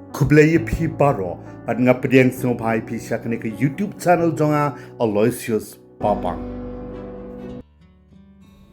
Kublai pi paro at nga pediang snobhai pi siya ke YouTube channel jonga Aloysius Papang.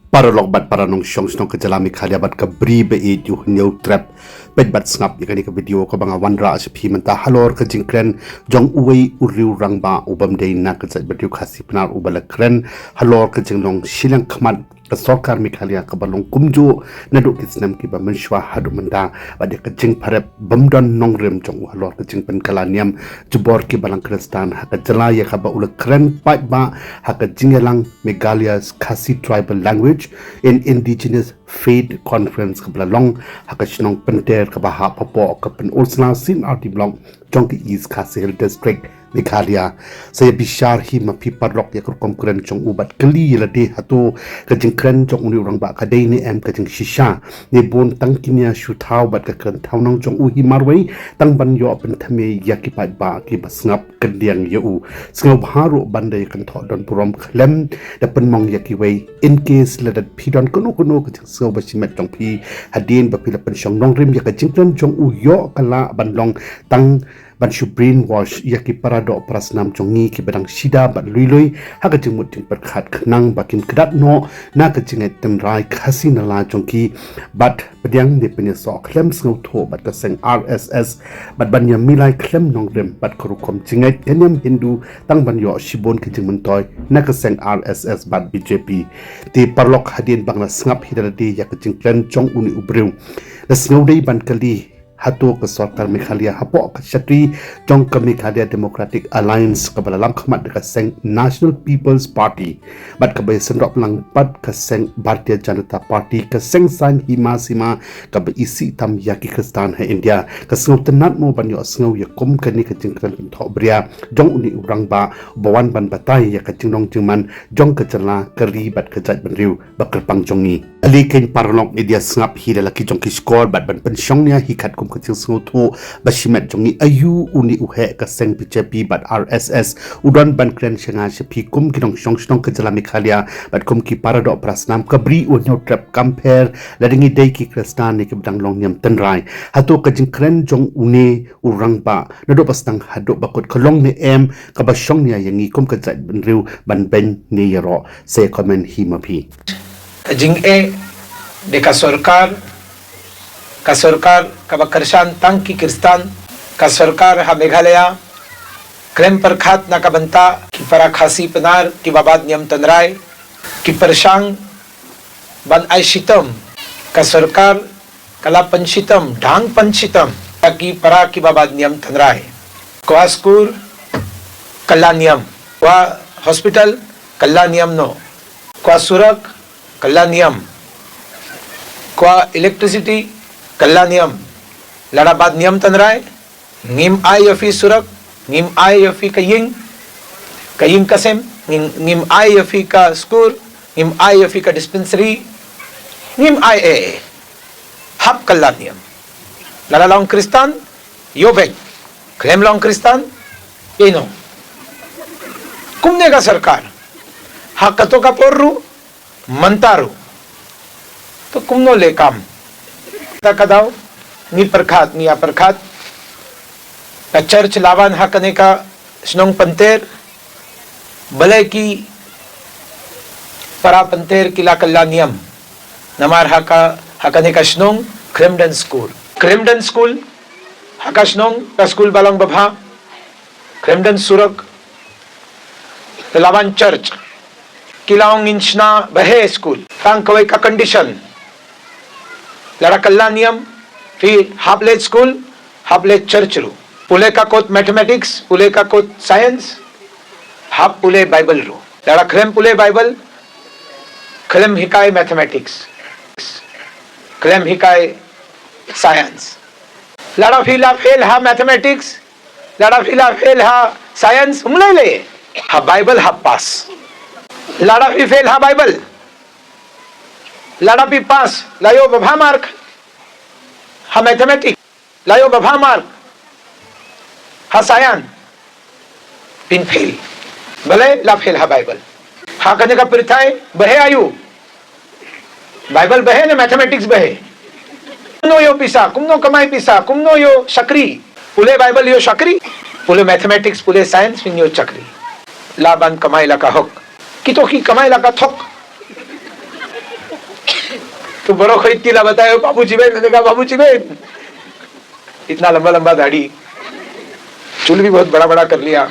Para lokbat para nong syong snong kejalami khalya bat ka bribe e yu new trap pet bat snap yakani ka video ka banga wanra as pi menta halor ka jingkren jong uwei uriu rangba ubam dei na ka jat batiu khasi pnar ubala kren halor ka jinglong silang khmat ka sarkar mikhalia ka balong kumjo na do kisnam ki ba manshwa hadu manda bade ka jing pharep bamdon nongrem jong halor ka jing pen kalaniam jubor ki balang kristan ha ka jala ya ka ba ul kren pai ba ha ka jingelang Meghalaya's Khasi tribal language in indigenous faith conference ka balong ha ka shnong penter ka ba ha papo ka pen ursla sin arti blong jong ki east Khasi Hill district Meghalaya saya bishar hi mapi parlok ya kurkom kren jong ubat keli lade hatu kajing kren jong uni orang ba kadai ni em kajing shisha ni bon tang kinya shu thau bat ka kren thau nong jong u hi marwei tang ban yo pen thame ya ki pai ba ki basngap kendiang ye u sngau haru bandai kan tho don purom khlem da pen mong ya ki wei in case ladat pidon kono kajing sngau ba simet jong pi hadin ba pila pen shong nong rim ya kajing kren jong u yo kala banlong tang ban shu brainwash ya ki parado prasnam jongi ki badang shida bat luilui ha ka jingmut ting perkhat khnang bakin kedat no na ka jingai temrai khasi nala jongki bat pediang de penya so klem sngau tho bat ka seng RSS bat ban ya milai klem nongrem bat korukom jingai tenyam hindu tang ban yo shibon ki jingmun toy na ka seng RSS bat BJP ti parlok hadin bangla sngap hidalade ya ka jingklen jong uni ubreu la sngau dei ban kali hatu ke sarkar Meghalaya hapo ke syatri jong ke Meghalaya Democratic Alliance ke balalam khmat dekat seng National People's Party bat ke bay senrok lang bat ke seng Bharatiya Janata Party ke seng san hima sima ke bay isi tam yaki kristan hai India ke sengau tenat mo banyo sengau ya kum ke ni ke jingkran thok bria jong uni urang ba bawan ban batai ya ke jingnong jingman jong ke jala ke ri bat ke jat benriu bakal pang jongi ali ken parlok media sngap hi laki jong ki score bat ban pensyong nia hi khat kum kecil sengutu basimet jongi ayu uni uhe ka seng BJP bat RSS udon ban kren shenga shepi kum kinong shong shong ke jala Meghalaya bat kum ki parado prasnam kabri unyo trap compare ladingi dei ki kristan ni ke bdang long nyam tenrai hatu ka jing kren jong une urang ba nado pastang hado bakut kolong ni em ka ba shong nia yangi kum ka jat benriu ban ben ni yaro se comment hi mapi jing e de ka सरकार का बकरशान तंग की किरस्तान का सरकार हा Meghalaya cream पर खात ना का बनता कि परा खासी पनार कि बाबाद नियम तनराय कि परशांग बन आयशितम का सरकार कला पंचितम ढांग पंचितम कि परा कि बाबाद नियम तनराय क्वास्कूर कल्ला नियम वा हॉस्पिटल कल्ला नियम नो क्वा सुरक कल्ला नियम क्वा इलेक्ट्रिसिटी कल्ला नियम लड़ाबाद नियम तनराय निम आई यफी सुरक निम आई यफी कयिंग कसेम निम आई यफी का स्कूल निम आई यफी का डिस्पेंसरी निम आई ए हब कल्ला नियम लड़ा लॉन्ग क्रिस्तान यो बेग क्लेम लॉन्ग क्रिस्तान ये नो कुमने का सरकार हकतो का पोर्रू मंतारू तो कुमनो ले काम कदाव नी परखात नी अपरखात का चर्च लावान हकने का स्नोंग पंतेर भले की परा पंतेर किला कल्ला नियम नमार हकने का स्नोंग क्रेमडन स्कूल हका स्नोंग का स्कूल बालोंग बभा क्रेमडन सुरक लावान चर्च किलाओंग इंचना बहे स्कूल तांग कवई का कंडीशन लड़ा कल्ला नियम फिर हाफलेज स्कूल हाफलेज चर्च रू पुले का कोत मैथमेटिक्स पुले का कोत साइंस हाफ पुले बाइबल रू लड़ा खलेम पुले बाइबल खलेम हिकाय मैथमेटिक्स खलेम हिकाय साइंस लड़ा फिला फेल हा मैथमेटिक्स लड़ा फिला फेल हा साइंस उमले ले हा बाइबल हा पास लड़ा फी फेल हा बाइबल लड़ा भी पास लायो बभा मार्क हा मैथमेटिक्स लायो बभा मार्क हा सायन पिन फेल भले ला फेल हा बाइबल हा कने का परिथाय बहे आयु बाइबल बहे ने मैथमेटिक्स बहे कुमनो यो पिसा कुमनो कमाई पिसा कुमनो यो शकरी पुले बाइबल यो चक्री पुले मैथमेटिक्स पुले साइंस फिन यो चक्री लाban kamay laka hok kito की कमाई लगा थोक तो बड़ो खरीद तिला बताया बाबूजी बहन मैंने कहा बाबूजी बहन इतना लंबा लंबा दाढ़ी चूल भी बहुत बड़ा बड़ा कर लिया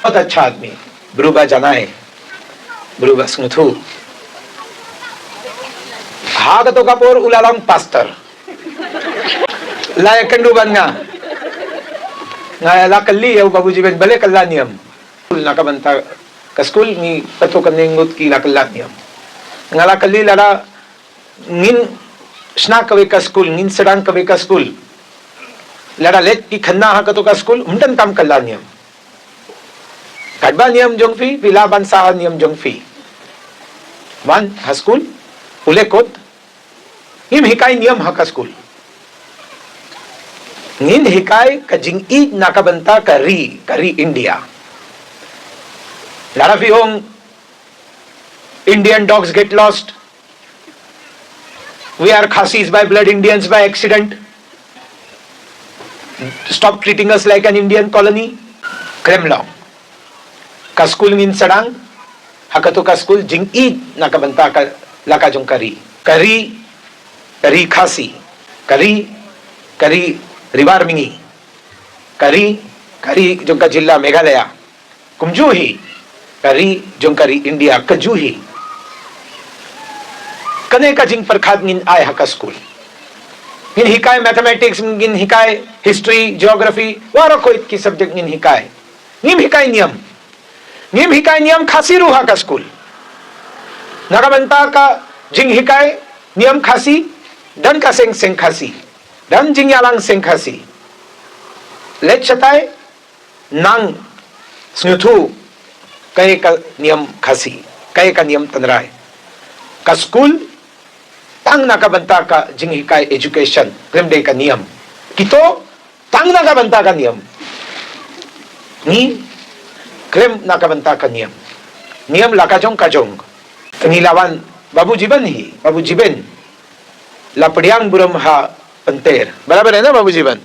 बहुत अच्छा आदमी ब्रूबा जाना है ब्रूबा स्मुथु हाग तो कपोर उलालंग पास्टर लाया कंडू बनना ला कल्ली है बाबूजी बहन भले कल्ला नियम नाका बनता ka school ni pato kaningot ki lakala niam ngala kali lara ngin sna kawe ka school ngin sedang kawe ka school lara let ki khanna ha ka to ka school umdan kam kala niam kadba niam jong fi pilaban sa niam jong fi man ha school ule kot ngim hikai niam ha ka school ngin hikai ka jing i nakabanta ka ri India lot of young Indian dogs get lost. We are Khasis by blood, Indians by accident. Stop treating us like an Indian colony. Kremlong. Ka school ngin sadang. Hakato ka school jing id nakabanta ka laka jong kari. Kari Khasi. Kari Rivar Mingi. Kari jong ka jilla Meghalaya. Kumjuhi. करी जोंकरी India कजूही कने का जिंग पर खाद गिन आय हका school गिन हिकाय mathematics गिन हिकाय history geography वारो कोई की सब्जेक्ट गिन हिकाय निम हिकाय नियम खासी रूहा का स्कूल नगमंता का जिंग हिकाय नियम खासी डन का सेंग खासी डन जिंग यालांग सेंग खासी लेट चताय नांग स्नुथु कहे का नियम खासी कहे का नियम तंद्राय का स्कूल तांग नाका बनता का जिंगी का एजुकेशन क्रेम डे का नियम कितो तांग नाका बनता का नियम नी क्रेम नाका बनता का नियम लाकाजोंग काजोंग तंगिलावान बाबू जीवन लापड़ियांग बुरम हा पंतेर बराबर है ना बाबू जीवन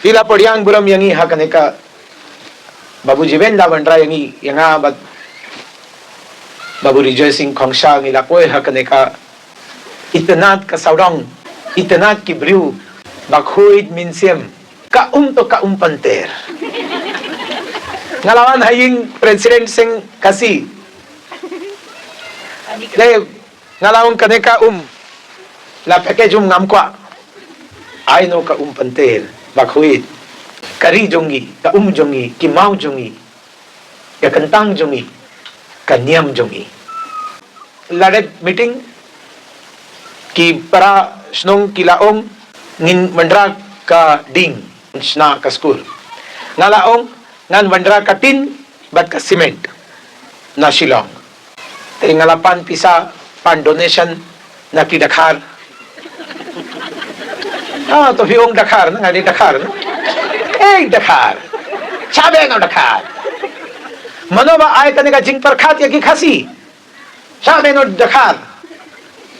ती लापड़ियांग बुरम यंगी हा कने का बाबू जीवन ला बनरा यंगी यंगा बाबू रिजय Singh खोंगशा nila koy hakane ka itanat ka saurong itanat ki briu bakhuid minsiem ka to ka panter ngalawan haying president sing kasi le ngalawang kane ka la package ngam kwa ai no ka panter bakhuid kari jongi ka jongi ki mau jongi ya kentang jongi Kanyam जोंगी Lade meeting की para snong kilaong ngin mandra ka ding sna ka school ngalaong ngan mandra ka tin bat ka cement na Shillong te ngalapan pisa pan donation na ki Dakar to hiong Dakar na ngadi Dakar Dakar chabe na Dakar मनोबा आय कने का जिंग पर खात या की खासी शामे no दखार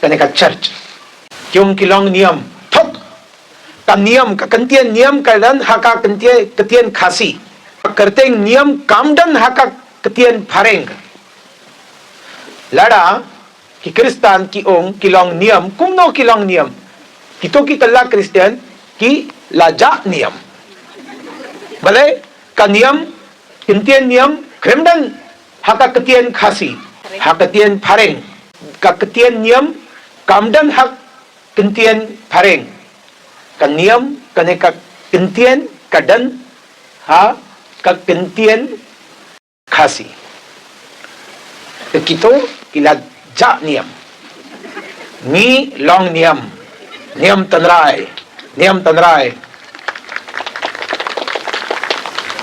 कने का church क्यों की लॉन्ग नियम थोक का नियम का कंतियन नियम का लन हाका कंतियन खासी करते नियम कामडन हाका कंतियन फारेंग लड़ा कि क्रिस्तान की ओंग की लॉन्ग नियम कुमनो की लॉन्ग नियम कि तो की कल्ला क्रिस्टियन की लाजा नियम भले का नियम कंतियन नियम Kremdan haka ketian khasi hak ketian pareng ka ketian niam kamdan hak ketian pareng ka niam kane ka ketian kadan ha ka ketian khasi kito kila ja niam ni long niam tanrai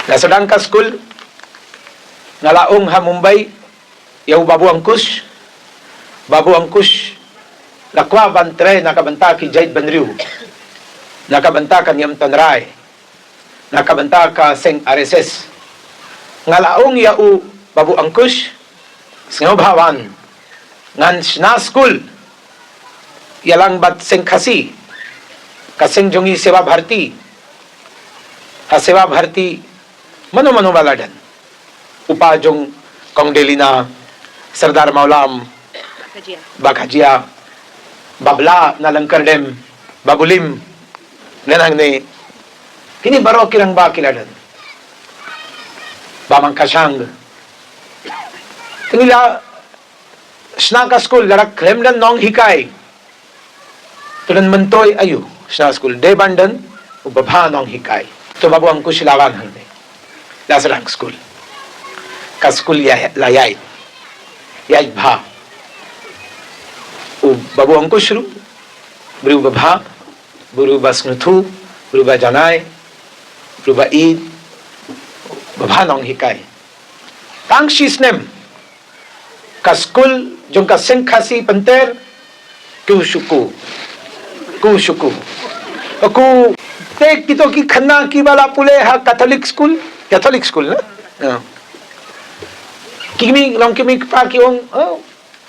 la sedang ka school ngalaong ha Mumbai yau Babu Angkush lakwa bantre nakabanta ki Jaid Banriu nakabanta ka Niam Tanray nakabanta ka Seng RSS ngalaong yau Babu Angkush sngaw bhawan ngan sna school yalang bat Seng Khasi ka Seng Jongi Seva Bharti सेवा भारती मनो मनो वाला done उपा Jong कोंगडेलिना Sardar मौलाम बाखाजिया babla na langkardem babulim nanang ne kini baro kirang ba kiladan bamang kasang tinila snaka school larak kremdan nong hikai tulan mentoy ayu sna school de bandan ubabha nong hikai to babu angku silawan hande lasrang school ka school ya layai yai bha babu angku shuru beruba bha beruba snuthu beruba janai beruba id babha nong hikai tang shisnem ka school jong ka seng khasi panter ku shuku aku te kito ki khanna ki bala pule ha catholic school na kimi long kimi pa ki ong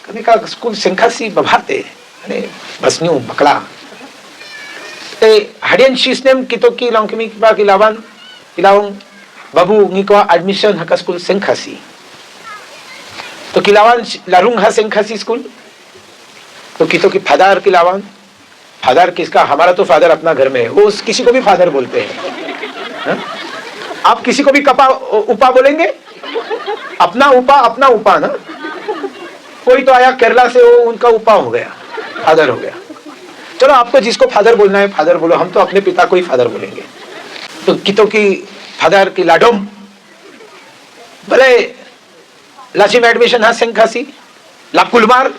kami ka school sengkhasi babhate ane basnyu bakla te hadian system kito ki long kimi pa ki lawan kilawong babu ngi ko admission ha ka school sengkhasi तो किलावन लारूंग हा सैंखासी school तो कितो की father किलावन father किसका हमारा तो father अपना घर में है वो किसी को भी फादर बोलते हैं आप किसी को भी कपा उपा बोलेंगे अपना उपा ना कोई तो आया केरला से वो उनका उपा हो गया फादर हो गया चलो आपको जिसको फादर बोलना है फादर बोलो हम तो अपने पिता को ही फादर बोलेंगे तो कितो की फादर की लाडोम भले लाचिम एडमिशन हा सैंखासी लाकुलमार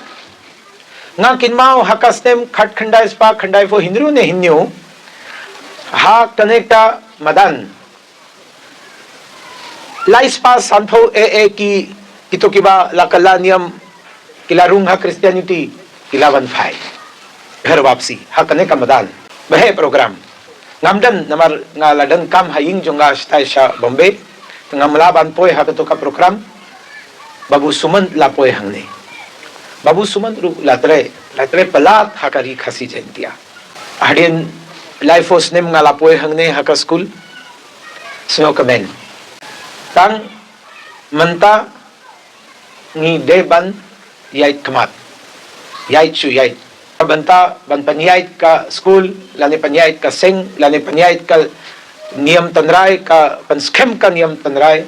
nga kinmao hakastem khat khandai spa khandai fo hinru ne hinnu ha connecta madan lai spa sanfo e ki kito kiba la kalanium kilarung ha christianity kilawan phai घर वापसी ha connecta madan behe program ngamdan namar nga ladan kam haying jonga staisha bombay ngamla ban poi ha to ka program babu suman la poi hangne babu suman ru latre palat hakari khasi jentia hadin life os nem ngala poi hangne haka school sno kamen tang manta ngi de ban yai kamat yai chu yai banta ban panyait ka school lani panyait ka seng lani panyait ka niyam tanrai ka pan schem ka niyam tanrai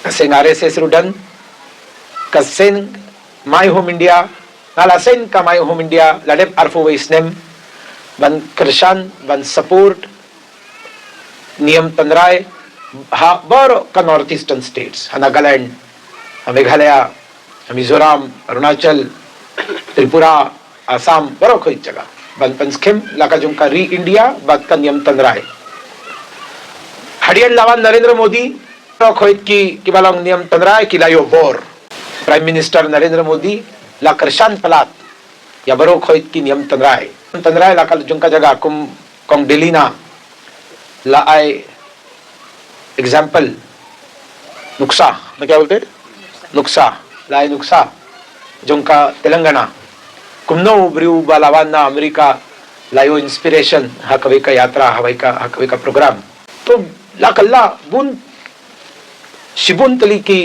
kaseng RSS rudan kaseng My Home India ngalasen ka My Home India ladep arfo waisnem ban kershan ban support niyam tanrai ha baro ka northeastern states Nagaland Meghalaya Mizoram Arunachal Tripura Assam baro khoi jaga ban panskem laka jumka re India bat ka niyam tanrai hadiyan lawan Narendra Modi खोइत की बालों नियम तंद्राय की लायो बोर prime minister Narendra Modi ला करशान पलात या बरो खोइत की नियम तंद्राय ला कल जुंका जगह कुम कोंग डेलीना ला आए एग्जाम्पल नुक्सा मैं क्या बोलते नुक्सा लाए नुक्सा जुंका तेलंगाना कुमनो ब्रिउ बालावाना अमेरिका लायो इंस्पिरेशन हा कवि का यात्रा हवाई का प्रोग्राम तो ला कल्ला बुन शिबुन तली की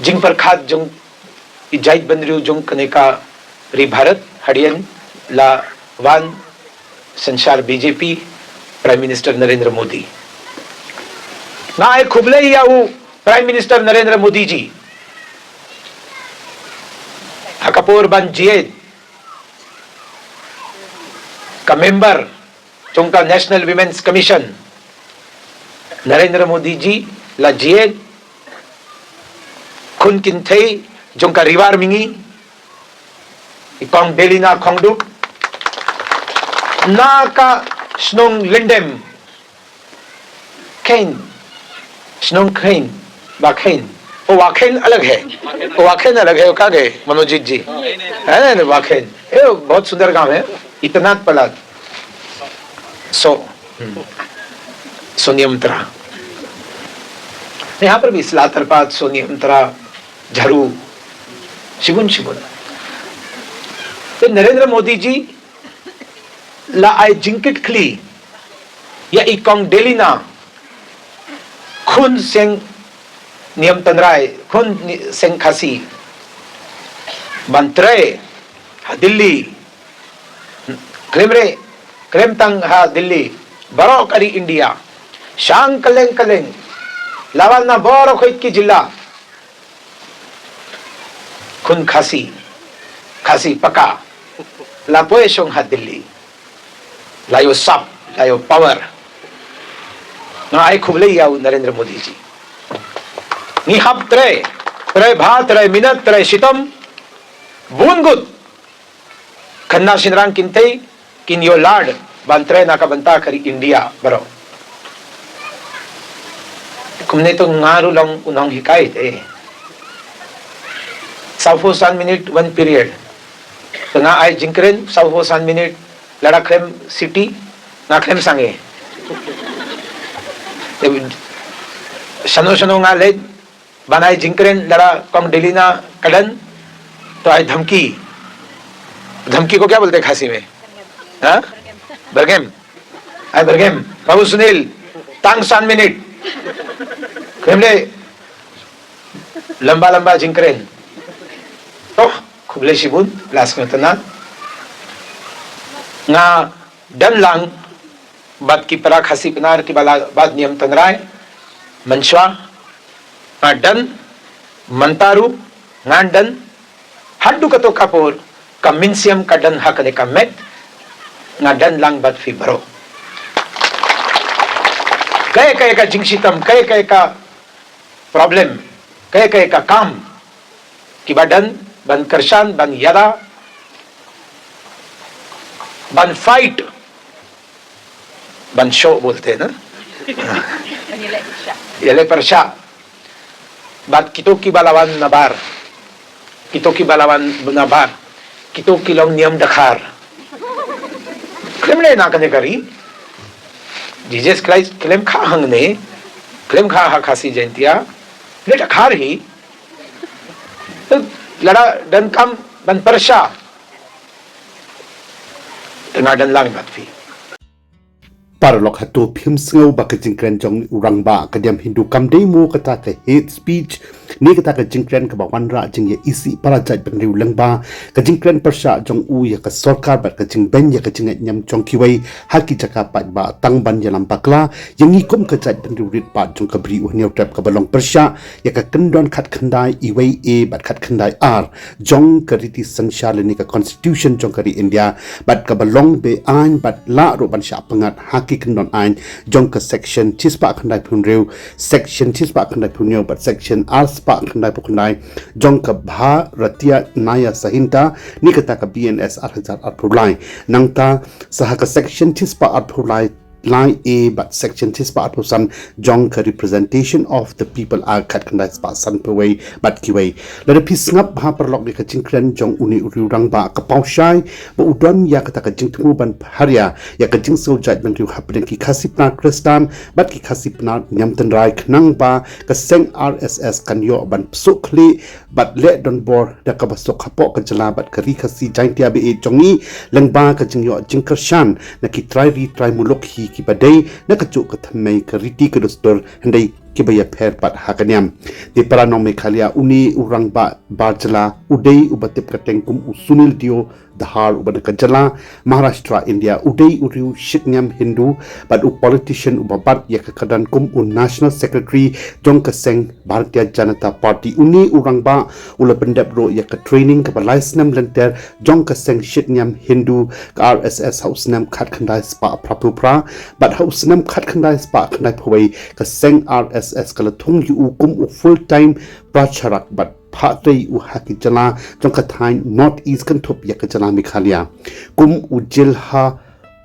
जिंग पर खाद जुंग इजाइत बंदरियो जुंग कने का री भारत हरियन ला वान संसार BJP prime minister Narendra Modi ना एक खुबले या वो प्राइम मिनिस्टर नरेंद्र मोदी जी हकपोर बन जियेद का मेंबर जुंग का national women's commission Narendra Modi ji ला जियेद खुन किन्थे जोंका रिवार मिंगी इकोंग बेलिना खोंगडुक ना का स्नोंग लिंडेम खेन स्नोंग खेन बाखेन ओ वाखेन अलग है का गए मनोजीत जी है ना वाखेन ये बहुत सुंदर गांव है इतना पलाद सोनियमतरा यहाँ पर भी स्लातरपात सोनियमतरा झरू शिबुन तो नरेंद्र मोदी जी ला आय जिंकिट खली या ikong delina khun seng niam tanrai khun seng khasi bantre ha Delhi krem tang ha Delhi barok ari India shang kaleng lawan na borok hoit ki jilla khun khasi paka lapoy song ha Delhi layo sap layo power na ai khuble yaw Narendra Modi ji ni hap tre bha tre minat tre shitam bun gut khanna sinrang kintei kin yo lad bantre na ka banta kari India baro kumne to ngaru long unang hikait saufosan minute one period to na ai jingkren saufosan minute lada krem city na krem sange Shanno nga ले बनाए जिंकरेन लड़ा कौन डेलीना कड़न तो आई धमकी को क्या बोलते खासी में हाँ बरगेम बाबू सुनील तांग सान मिनट क्रेमले लंबा जिंकरेन तो खुबले शिबुन प्लास में तना nga dan lang bat ki para khasi penar ki bala bad niam tangrai Manswa, dan Mantaru, Ngandan, Hadu kato kapur, kaminsiam kadan hakane kamet, ngadan lang bat fibro. Kaya ka jingsitam, kaya ka problem, kaya ka kam, kibadan, ban kersan, ban yada, ban fight, ban show bolte na. Yale persya bat kito ki balawan nabar kito kilong niam dakhar klemle na kane kari Jesus Christ klem kha hangne klem kha ha khasi jaintia le dakhar hi lada dan kam ban persya tengah dan lang bat fi Paralog hatu phim sngau ba ka jingkren jong rangba ka diam Hindu kam dei mu kata ka hate speech ni kata ka jingkren ka ba wanra jing ye isi para jai ban riu langba ka jingkren persha jong u ya ka sarkar ba ka jing ben ya ka jing nyam jong kiwai haki jaka pa ba tang ban ya lam bakla yang ni kum ka jai ban riu rit pa jong ka bri u nyau trap ka balong persha ya ka kendon khat khandai iwai e bat khat khandai ar jong ka riti sangsha le ni ka constitution jong ka ri India bat ka balong be ain bat la ro ban sha pangat kendon ain jong ka section chispa khandai phunreu section chispa khandai phunyo but section arspa khandai phunai jong ka bha ratia naya sahinta nikata ka BNS 8000 arphulai nangta saha ka section chispa arphulai line A but section tispa atposan jong ka representation of the people are khat khandai spa san peway but kiway la pisngap ha perlok ni ka jingkren jong uni uriu rang ba ka paushai ba udon ya ka ta ka jingtmu ban haria ya ka jingso jat ban riu hapden ki khasipna kristan but ki khasipna nyamten rai khnang ba ka seng RSS kan yo ban psukli but le don bor da ka basok hapo ka jala but ka ri khasi jaintia be e jongi lengba ka jingyo jingkershan na ki try mulok hi ki badai na kacu ka thamai ka riti ka dostor handai ki baya pher pat hakanyam di parano Meghalaya uni urang ba barjala udai ubatip ka tengkum usunil dio dahar ubad ka jala Maharashtra India udai uriu shitnyam Hindu but u politician ubabat ya ka kadan kum u national secretary jong ka seng Bharatiya Janata Party uni urang ba ula pendap ro ya ka training ka balaisnam lenter jong ka seng shitnyam Hindu ka RSS hausnam khat khandai spa prapupra but hausnam khat khandai spa khandai phoi ka seng RSS kala thung yu kum u full time pracharak but Patay u haki jala jong ka thain north east kan thop ya ka jala Meghalaya kum u jilha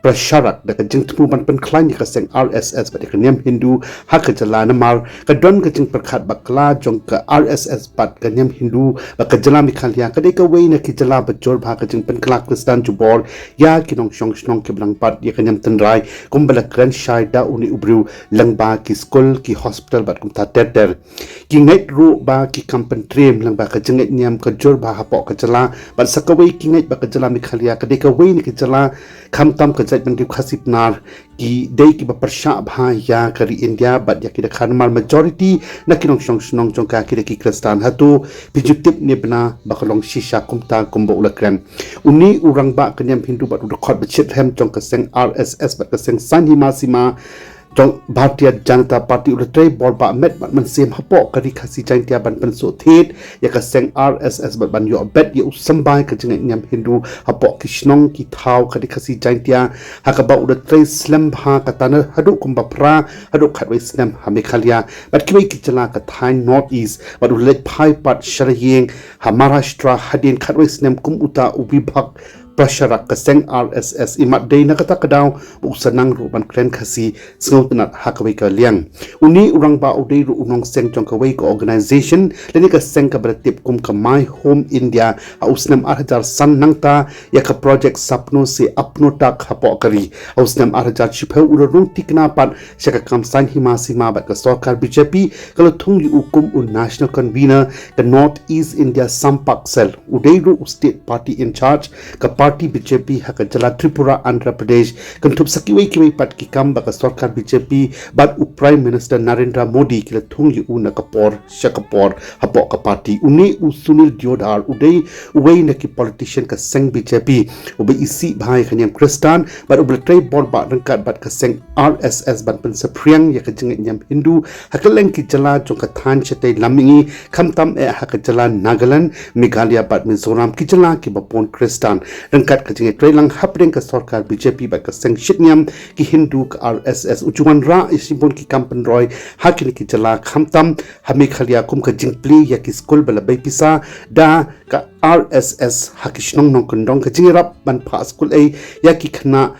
prasharak da ka jingtmu ban pen klan ya ka seng RSS ba ka nyam Hindu ha ka jala na mar ka don ka jing prakhat bakla jong ka RSS bat ka nyam Hindu ba ka jala Meghalaya ka de ka wei na ki jala ba jor bha ka jing pen kla kristan jubor ya ki nong shong ki blang pat ya ka nyam tan rai kum bala kran shai da uni ubru langba ki school ki hospital bat kum ta ter ki ngai ru ba ki kampan trem lang ba ka jing nyam ka jor ba ha po ka jala ba sakawai ki ngai ba ka jala Meghalaya ka de ka wei ni ki jala kham tam ka website bantu khasip nar ki dei ki ba persha bha ya kari India bat ya ki da khanmar majority na kinong shong jong ka ki kristan hatu pijutip ne bna bakalong shisha kumta kumbo ulakran uni urang ba kanyam hindu bat udkhot bachit hem jong ka seng RSS bat ka seng sanhima sima trong Bharatiya Janata Party ulatrai borba met man sem hapo kari khasi jain tia ban pan so thet ya ka seng RSS ban yo bet ya usambai ka jing nyam hindu hapo kishnong ki thau kari khasi jain tia hakaba ulatrai slam bha ka tan hadu kumba pra hadu khatwai slam ha Meghalaya bat kibai ki chala ka thai north east bat ulet phai pat sharayeng ha Maharashtra hadin khatwai slam kum uta ubibhak prasharak ka seng RSS imat day na katakadaw usanang ruban kren kasi sngot na hakaway ka liang uni urang ba uday ru unong seng jong kaway ka organization lani ka seng ka beratip kum ka my home India ausnam 8000 san nangta ya ka project sapno se apno tak hapo kari ausnam 8000 chipau urung tikna pat siya ka kamsan himasima bat ka sarkar BJP kalo thung yu ukum un national convener ka North East India Sampak Cell uday ru state party in charge ka party BJP haka jala Tripura Andhra Pradesh kantup sakiwai kiwai pat ki kam baka sarkar BJP bat u Prime Minister Narendra Modi kila thung yu na kapor shakapor hapo ka party uni u Sunil Diodhar udai uwai na ki politician ka seng BJP ube isi bhai kanyam Kristan bat ubletrai bor ba rangkat bat ka seng RSS bat pen sapriang ya ka jing nyam Hindu hakaleng ki jala jong ka than chate lamingi khamtam haka jala Nagaland Meghalaya bat Mizoram ki jala ki bapon Kristan rangkat ka jinge trailang hapdeng ka sarkar BJP ba ka seng shitnyam ki Hindu ka RSS ujuan ra isimpon ki kampan roy hakini ki jala khamtam ha Meghalaya kum ka jingpli ya ki school bala bai pisa da ka RSS hakishnong nong kondong ka jinge rap ban pha school ai ya ki khna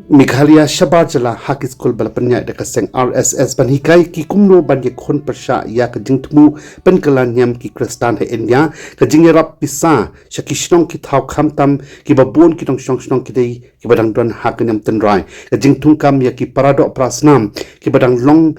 Meghalaya Shabar Jala Haki School Balapanya Daka Seng RSS Ban Hikai Ki Kumno Ban Yakon Persha Ya Ka Jingtmu Pen Kalanyam Ki Kristan He India Ka Jingerap Pisa Shakishnong Ki Thau Khamtam Ki Babon Ki Tong Shong Ki Dei Ki Badang Don Hakanyam Tenrai Ka Jingtungkam Ya Ki Paradok Prasnam Ki Badang Long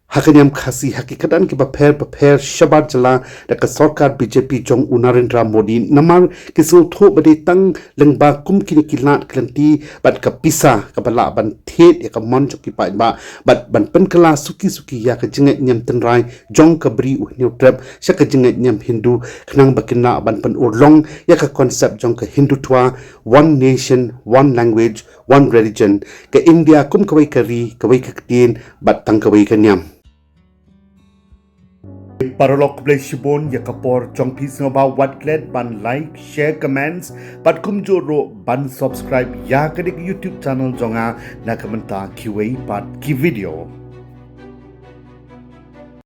Hakanyam khasi hakikatan ki paper Shabar Jala daka sarkar BJP jong Narendra Modi namar kisu tho bade tang lengba kum kini kilat klanti bat ka pisa ka bala ban thet ya ka mon ki pa ba bat ban pen kala suki ya ka jinga nyam tenrai jong ka bri u new trap sha ka jinga nyam Hindu khnang bakina ban pen urlong ya ka concept jong ka Hindu twa one nation one language one religion ka India kum kawai kari kawai ka tin bat tang kawai ka nyam Paralog play shibon ya kapor jong pis ba watlet ban like share comments pat kum joro ban subscribe ya kadik YouTube channel jonga na kamenta kiwei pat ki video